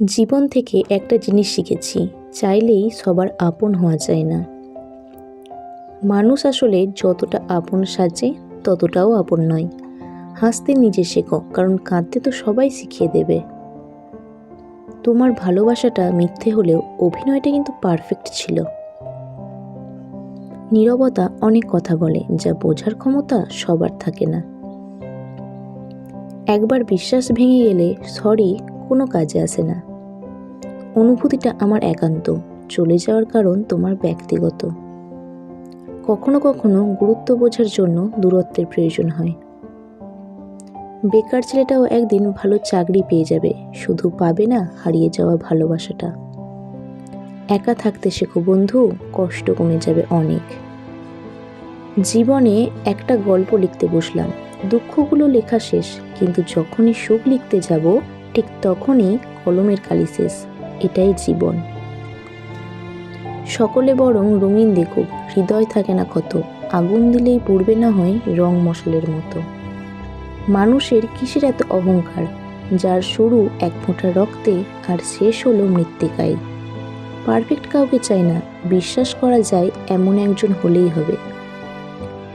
জীবন থেকে একটা জিনিস শিখেছি, চাইলেই সবার আপন হওয়া যায় না। মানুষ আসলে যতটা আপন সাজে ততটাও আপন নয়। হাসতে নিজে শেখো, কারণ কাঁদতে তো সবাই শিখিয়ে দেবে। তোমার ভালোবাসাটা মিথ্যে হলেও অভিনয়টা কিন্তু পারফেক্ট ছিল। নীরবতা অনেক কথা বলে, যা বোঝার ক্ষমতা সবার থাকে না। একবার বিশ্বাস ভেঙে গেলে সরি কোনো কাজে আসে না। অনুভূতিটা আমার একান্ত, চলে যাওয়ার কারণ তোমার ব্যক্তিগত। কখনো কখনো গুরুত্ব বোঝার জন্য দূরত্বের প্রয়োজন হয়। বেকার ছেলেটাও একদিন ভালো চাকরি পেয়ে যাবে, শুধু পাবে না হারিয়ে যাওয়া ভালোবাসাটা। একা থাকতে শেখো বন্ধু, কষ্ট কমে যাবে অনেক। জীবনে একটা গল্প লিখতে বসলাম, দুঃখগুলো লেখা শেষ, কিন্তু যখনই সুখ লিখতে যাব ঠিক তখনই কলমের কালি শেষ। এটাই জীবন। সকলে বরং রঙিন দেখুক, হৃদয় থাকে না কত, আগুন দিলেই পুড়বে না হয় রং মশালের মতো। মানুষের কিসের এত অহংকার, যার শুরু এক ফোঁটা রক্তে আর শেষ হলো মৃত্তিকায়। পারফেক্ট কাউকে চাই না, বিশ্বাস করা যায় এমন একজন হলেই হবে।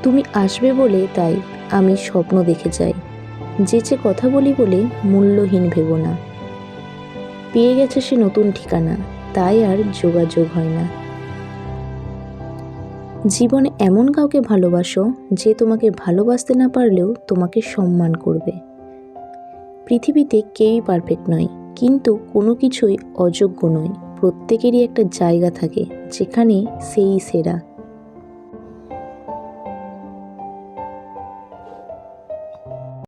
তুমি আসবে বলে তাই আমি স্বপ্ন দেখে যাই, যেচে কথা বলি বলে মূল্যহীন ভেবো না। পেয়ে গেছে সে নতুন ঠিকানা, তাই আর যোগাযোগ হয় না। জীবনে এমন কাউকে ভালোবাসো যে তোমাকে ভালোবাসতে না পারলেও তোমাকে সম্মান করবে। পৃথিবীতে কেউই পারফেক্ট নয়, কিন্তু কোনো কিছুই অযোগ্য নয়। প্রত্যেকেরই একটা জায়গা থাকে যেখানে সেই সেরা।